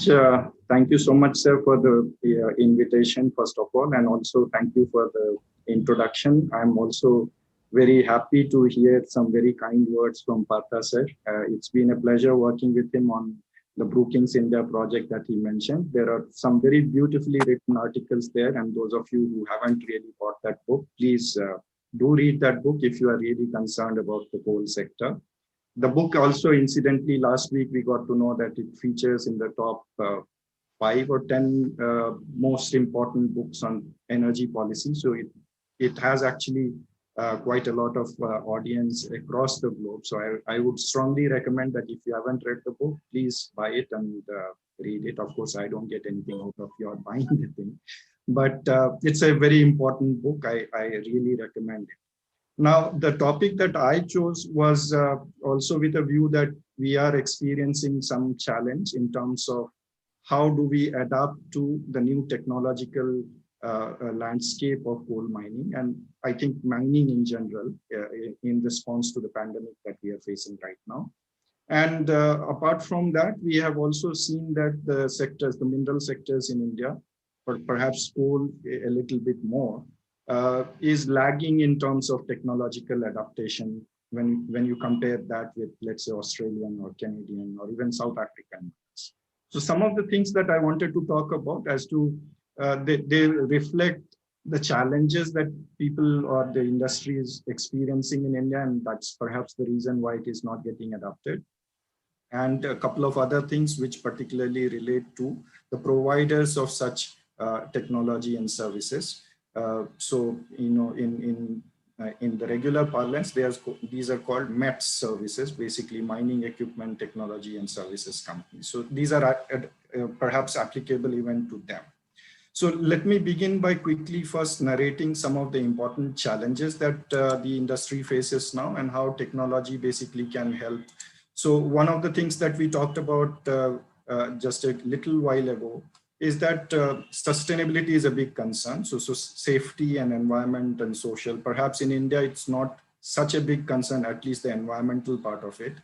Thank you so much, sir, for the invitation, first of all, and also thank you for the introduction. I'm also very happy to hear some very kind words from Partha, sir. It's been a pleasure working with him on the Brookings India project that he mentioned. There are some very beautifully written articles there, and those of you who haven't really bought that book, please do read that book if you are really concerned about the coal sector. The book also, incidentally, last week we got to know that it features in the top 5 or 10 most important books on energy policy. So it has actually quite a lot of audience across the globe. So I would strongly recommend that if you haven't read the book, please buy it and read it. Of course, I don't get anything out of your buying the thing, but it's a very important book. I really recommend it. Now, the topic that I chose was also with a view that we are experiencing some challenge in terms of how do we adapt to the new technological landscape of coal mining, and I think mining in general in response to the pandemic that we are facing right now. And apart from that, we have also seen that the sectors, the mineral sectors in India, but perhaps coal a little bit more, is lagging in terms of technological adaptation when you compare that with, let's say, Australian or Canadian or even South African. So some of the things that I wanted to talk about as to they reflect the challenges that people or the industry is experiencing in India, and that's perhaps the reason why it is not getting adopted. And a couple of other things which particularly relate to the providers of such technology and services. So, you know, in the regular parlance, these are called METS services, basically mining equipment, technology and services companies. So these are perhaps applicable even to them. So let me begin by quickly first narrating some of the important challenges that the industry faces now and how technology basically can help. So one of the things that we talked about just a little while ago is that sustainability is a big concern. So safety and environment and social, perhaps in India, it's not such a big concern, at least the environmental part of it,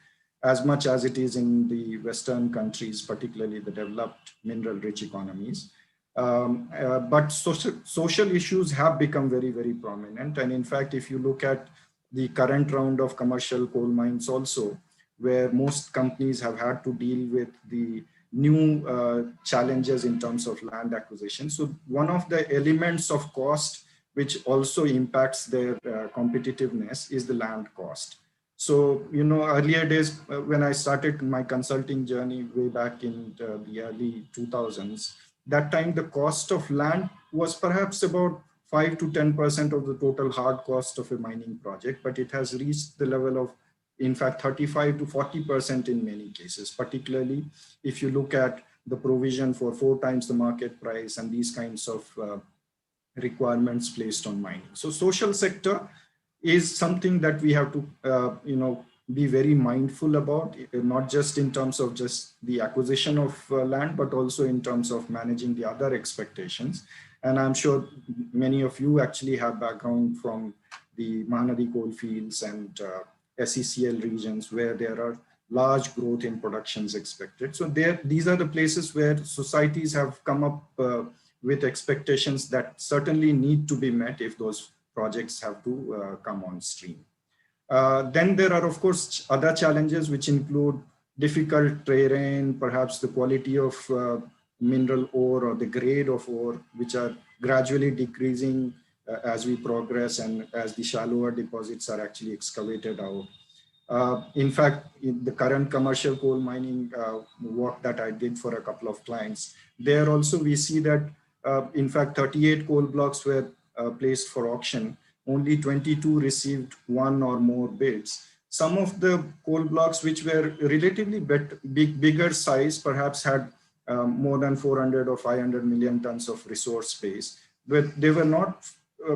as much as it is in the Western countries, particularly the developed mineral-rich economies. But social issues have become very, very prominent. And in fact, if you look at the current round of commercial coal mines also, where most companies have had to deal with the new challenges in terms of land acquisition. So one of the elements of cost which also impacts their competitiveness is the land cost. So, you know, earlier days when I started my consulting journey way back in the early 2000s, that time the cost of land was perhaps about 5 to 10% of the total hard cost of a mining project, but it has reached the level of, in fact, 35 to 40% in many cases, particularly if you look at the provision for 4 times the market price and these kinds of requirements placed on mining. So social sector is something that we have to, you know, be very mindful about, not just in terms of just the acquisition of land, but also in terms of managing the other expectations. And I'm sure many of you actually have background from the Mahanadi coal fields and SECL regions where there are large growth in productions expected. So these are the places where societies have come up with expectations that certainly need to be met if those projects have to come on stream. Then there are, of course, other challenges which include difficult terrain, perhaps the quality of mineral ore or the grade of ore, which are gradually decreasing as we progress and as the shallower deposits are actually excavated out. In fact, in the current commercial coal mining work that I did for a couple of clients, there also we see that in fact 38 coal blocks were placed for auction. Only 22 received 1 or more bids. Some of the coal blocks which were relatively bigger size, perhaps had more than 400 or 500 million tons of resource space, but they were not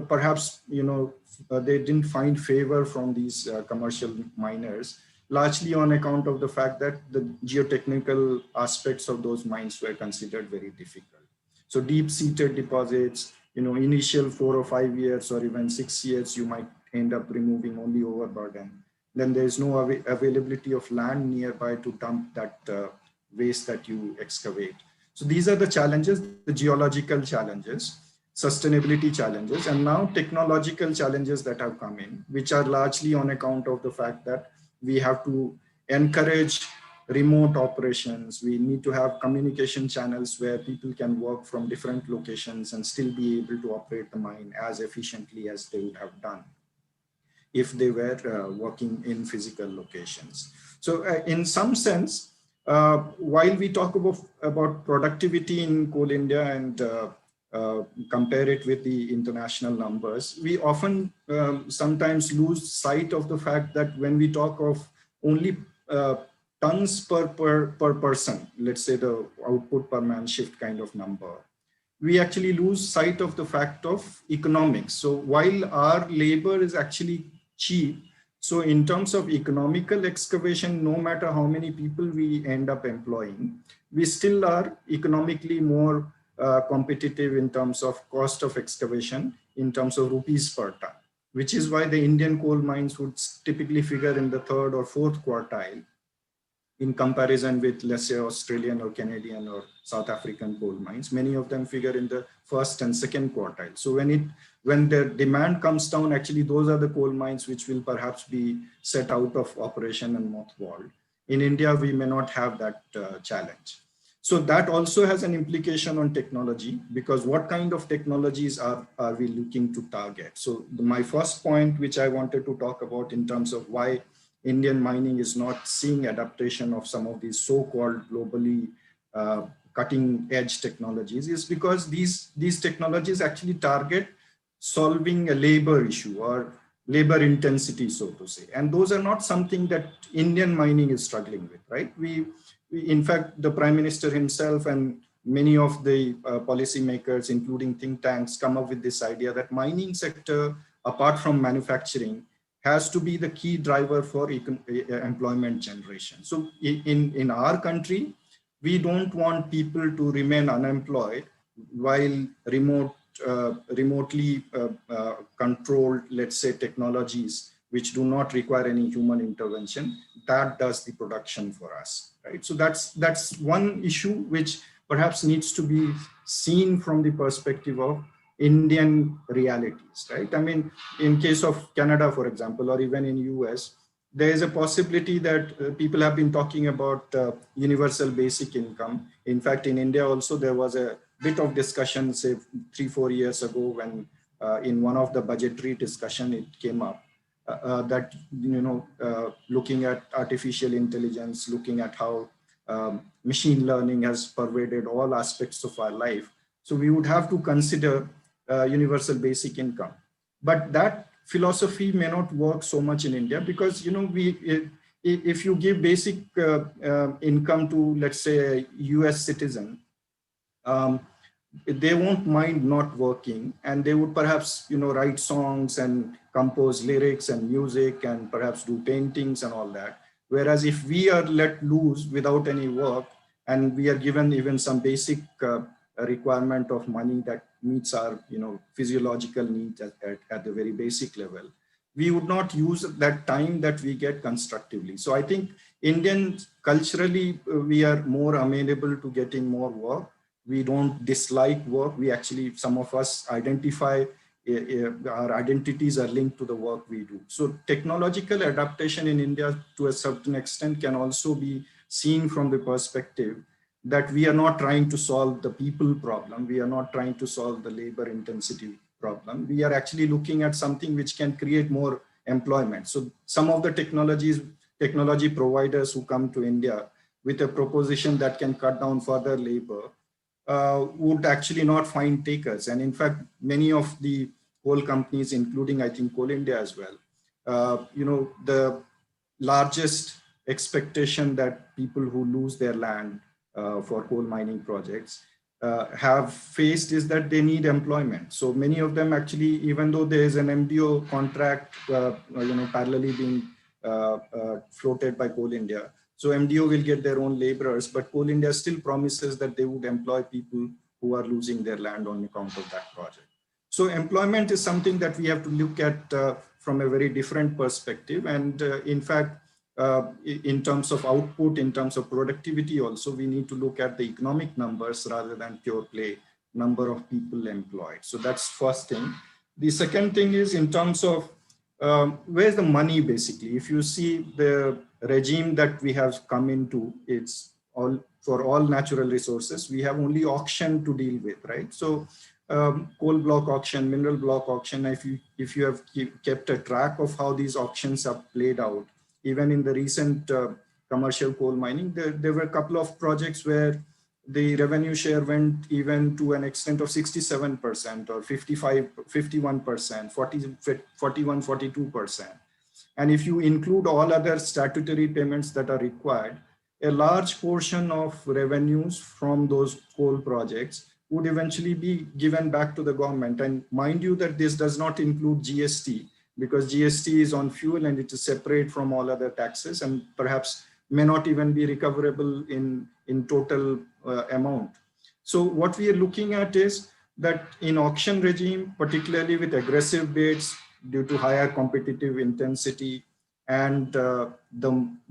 perhaps, you know, they didn't find favor from these commercial miners, largely on account of the fact that the geotechnical aspects of those mines were considered very difficult. So deep-seated deposits, you know, initial 4 or 5 years or even 6 years, you might end up removing only overburden. Then there's no availability of land nearby to dump that waste that you excavate. So these are the challenges, the geological challenges, sustainability challenges, and now technological challenges that have come in, which are largely on account of the fact that we have to encourage remote operations. We need to have communication channels where people can work from different locations and still be able to operate the mine as efficiently as they would have done if they were working in physical locations. So in some sense, while we talk about productivity in Coal India and compare it with the international numbers, we often sometimes lose sight of the fact that when we talk of only tons per person, let's say the output per man shift kind of number, we actually lose sight of the fact of economics. So while our labor is actually cheap, so in terms of economical excavation, no matter how many people we end up employing, we still are economically more competitive in terms of cost of excavation, in terms of rupees per ton, which is why the Indian coal mines would typically figure in the third or fourth quartile in comparison with, let's say, Australian or Canadian or South African coal mines. Many of them figure in the first and second quartile. So when the demand comes down, actually those are the coal mines which will perhaps be set out of operation and mothballed. In India, we may not have that challenge. So that also has an implication on technology, because what kind of technologies are we looking to target? So my first point, which I wanted to talk about in terms of why Indian mining is not seeing adaptation of some of these so-called globally cutting edge technologies, is because these technologies actually target solving a labor issue or labor intensity, so to say. And those are not something that Indian mining is struggling with, right? We in fact, the Prime Minister himself and many of the policymakers, including think tanks, come up with this idea that mining sector, apart from manufacturing, has to be the key driver for employment generation. So in our country, we don't want people to remain unemployed while remotely controlled, let's say, technologies which do not require any human intervention, that does the production for us, right? So that's one issue which perhaps needs to be seen from the perspective of Indian realities, right? I mean, in case of Canada, for example, or even in US, there is a possibility that people have been talking about universal basic income. In fact, in India also, there was a bit of discussion, say 3-4 years ago, when in one of the budgetary discussion, it came up that, looking at artificial intelligence, looking at how machine learning has pervaded all aspects of our life. So we would have to consider universal basic income. But that philosophy may not work so much in India, because, if you give basic income to, let's say, a US citizen, they won't mind not working, and they would perhaps, write songs and compose lyrics and music and perhaps do paintings and all that. Whereas if we are let loose without any work, and we are given even some basic requirement of money that meets our, physiological needs at the very basic level, we would not use that time that we get constructively. So I think Indians culturally, we are more amenable to getting more work. We don't dislike work. We actually, some of us identify, our identities are linked to the work we do. So technological adaptation in India to a certain extent can also be seen from the perspective that we are not trying to solve the people problem. We are not trying to solve the labor intensity problem. We are actually looking at something which can create more employment. So some of the technology providers who come to India with a proposition that can cut down further labor would actually not find takers. And in fact, many of the coal companies, including I think Coal India as well, the largest expectation that people who lose their land for coal mining projects have faced is that they need employment. So many of them actually, even though there is an MDO contract, parallelly being floated by Coal India, so MDO will get their own laborers, but Coal India still promises that they would employ people who are losing their land on account of that project. So employment is something that we have to look at from a very different perspective. And in fact, in terms of output, in terms of productivity also, we need to look at the economic numbers rather than pure play number of people employed. So that's first thing. The second thing is in terms of where's the money basically. If you see the regime that we have come into, it's all for all natural resources, we have only auction to deal with, right? So coal block auction, mineral block auction, if you have kept a track of how these auctions are played out, even in the recent commercial coal mining, there were a couple of projects where the revenue share went even to an extent of 67% or 55, 51%, 41, 42%. And if you include all other statutory payments that are required, a large portion of revenues from those coal projects would eventually be given back to the government. And mind you that this does not include GST, because GST is on fuel and it is separate from all other taxes and perhaps may not even be recoverable in total amount. So what we are looking at is that in auction regime, particularly with aggressive bids due to higher competitive intensity and the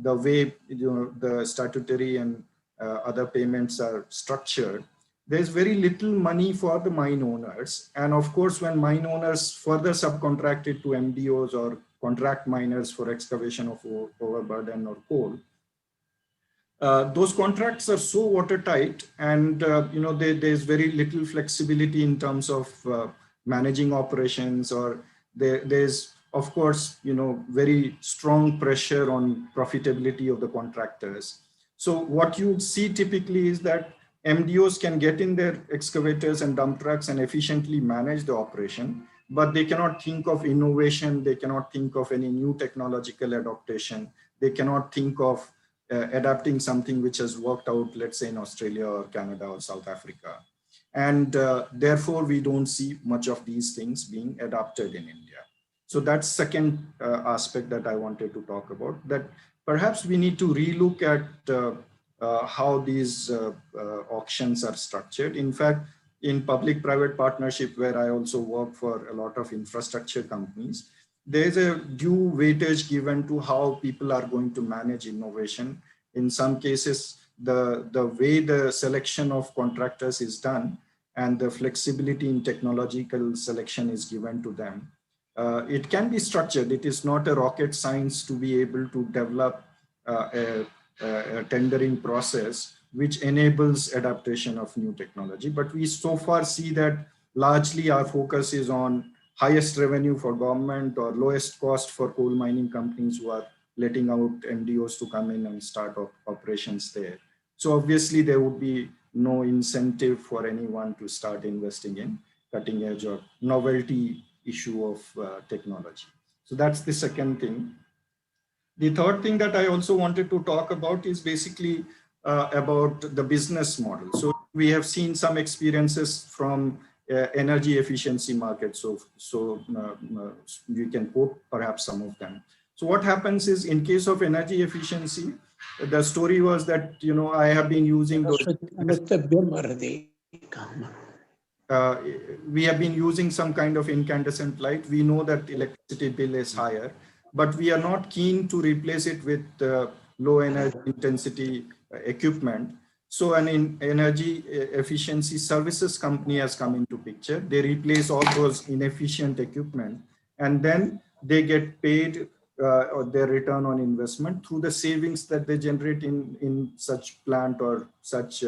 way the statutory and other payments are structured, there's very little money for the mine owners. And of course, when mine owners further subcontracted to MDOs or contract miners for excavation of overburden or coal, those contracts are so watertight, and there's very little flexibility in terms of managing operations, or there's of course very strong pressure on profitability of the contractors. So what you see typically is that MDOs can get in their excavators and dump trucks and efficiently manage the operation, but they cannot think of innovation. They cannot think of any new technological adaptation. They cannot think of adapting something which has worked out, let's say in Australia or Canada or South Africa. And therefore, we don't see much of these things being adapted in India. So that's second aspect that I wanted to talk about, that perhaps we need to relook at how these auctions are structured. In fact, in public-private partnership, where I also work for a lot of infrastructure companies, there's a due weightage given to how people are going to manage innovation. In some cases, the way the selection of contractors is done and the flexibility in technological selection is given to them. It can be structured. It is not a rocket science to be able to develop a tendering process which enables adaptation of new technology. But we so far see that largely our focus is on highest revenue for government or lowest cost for coal mining companies who are letting out MDOs to come in and start operations there. So obviously there would be no incentive for anyone to start investing in cutting edge or novelty issue of technology. So that's the second thing. The third thing that I also wanted to talk about is basically about the business model. So we have seen some experiences from energy efficiency market. So you can quote perhaps some of them. So what happens is, in case of energy efficiency, the story was that, I have been using those. We have been using some kind of incandescent light. We know that electricity bill is higher, but we are not keen to replace it with low energy intensity equipment. So an energy efficiency services company has come into picture. They replace all those inefficient equipment, and then they get paid their return on investment through the savings that they generate in such plant or such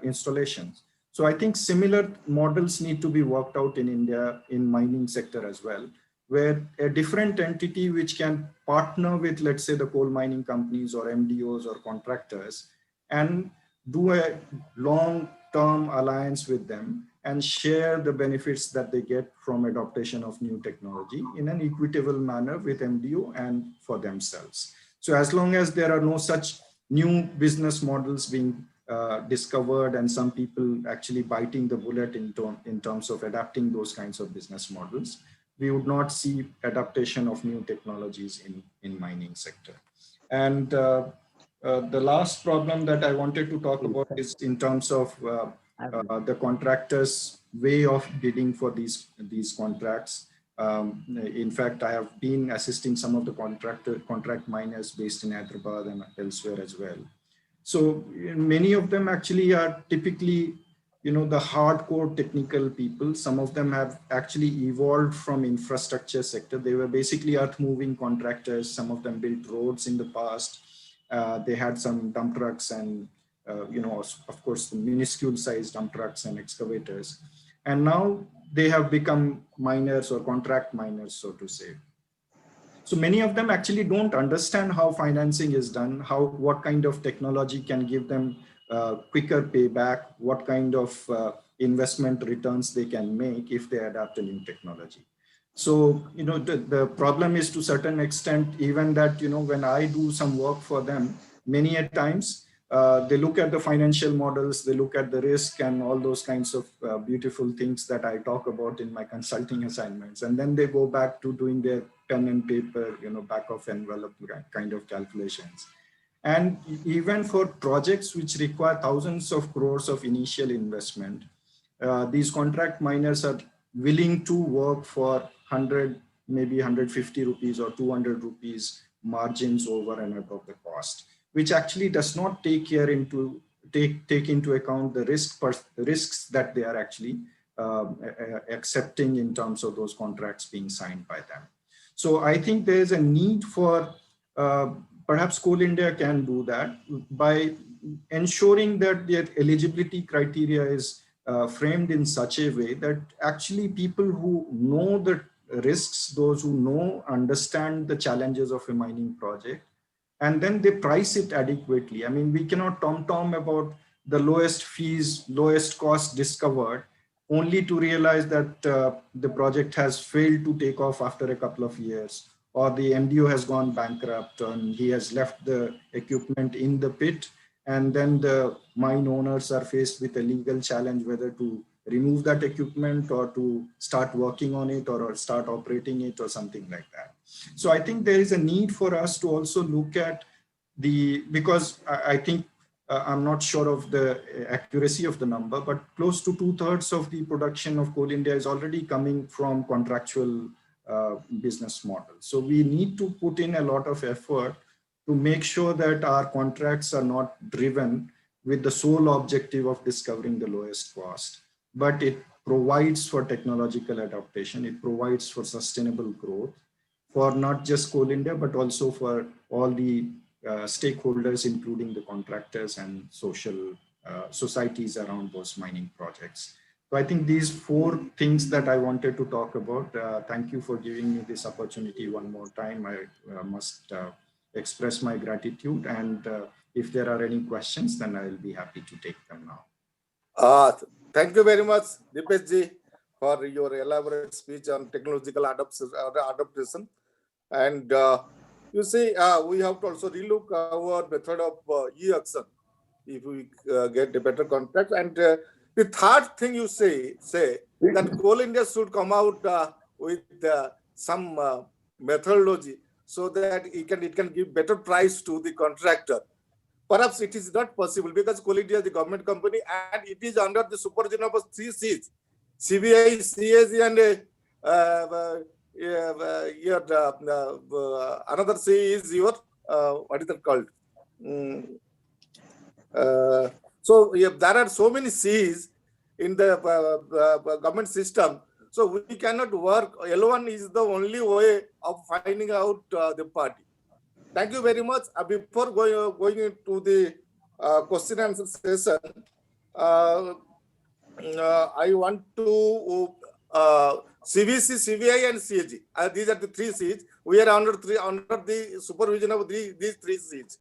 installations. So I think similar models need to be worked out in India in mining sector as well, where a different entity which can partner with, let's say, the coal mining companies or MDOs or contractors and do a long-term alliance with them and share the benefits that they get from adoption of new technology in an equitable manner with MDO and for themselves. So as long as there are no such new business models being discovered and some people actually biting the bullet in terms of adapting those kinds of business models, we would not see adaptation of new technologies in mining sector. And the last problem that I wanted to talk about is in terms of the contractors' way of bidding for these contracts. In fact, I have been assisting some of the contract miners based in Hyderabad and elsewhere as well. So many of them actually are typically, the hardcore technical people. Some of them have actually evolved from infrastructure sector. They were basically earth moving contractors. Some of them built roads in the past. They had some dump trucks and, of course, the minuscule sized dump trucks and excavators. And now they have become miners or contract miners, so to say. So many of them actually don't understand how financing is done, what kind of technology can give them quicker payback, what kind of investment returns they can make if they adapt a new technology. So, the problem is, to a certain extent, even that, when I do some work for them, many a times, they look at the financial models, they look at the risk and all those kinds of beautiful things that I talk about in my consulting assignments. And then they go back to doing their pen and paper, back of envelope kind of calculations. And even for projects which require thousands of crores of initial investment, these contract miners are willing to work for 100, maybe 150 rupees or 200 rupees margins over and above the cost, which actually does not take into account the risks that they are actually accepting in terms of those contracts being signed by them. So I think there is a need for, perhaps Coal India can do that by ensuring that their eligibility criteria is framed in such a way that actually people who know the risks, those who understand the challenges of a mining project, and then they price it adequately. I mean, we cannot tom-tom about the lowest fees, lowest cost discovered, only to realize that the project has failed to take off after a couple of years, or the MDO has gone bankrupt and he has left the equipment in the pit, and then the mine owners are faced with a legal challenge whether to remove that equipment or to start working on it or start operating it or something like that. So I think there is a need for us to also look at because I think I'm not sure of the accuracy of the number, but close to 2/3 of the production of Coal India is already coming from contractual business models. So we need to put in a lot of effort to make sure that our contracts are not driven with the sole objective of discovering the lowest cost, but it provides for technological adaptation. It provides for sustainable growth for not just Coal India, but also for all the stakeholders, including the contractors and social societies around those mining projects. So I think these 4 things that I wanted to talk about. Thank you for giving me this opportunity one more time. I must express my gratitude, and if there are any questions, then I'll be happy to take them now. Thank you very much, Dipesh ji, for your elaborate speech on technological adaptation. And you see, we have to also relook our method of e-auction if we get a better contract. And the third thing you say that Coal India should come out with some methodology so that it can give better price to the contractor. Perhaps it is not possible because Coal India is the government company and it is under the supervision of 3 Cs: CBI, CAG, and another C is your what is that called? So there are so many C's in the government system. So we cannot work. L1 is the only way of finding out the party. Thank you very much. Before going into the question and answer session, I want to CVC, CVI, and CAG. These are the 3 Cs. We are under the supervision of these 3 Cs.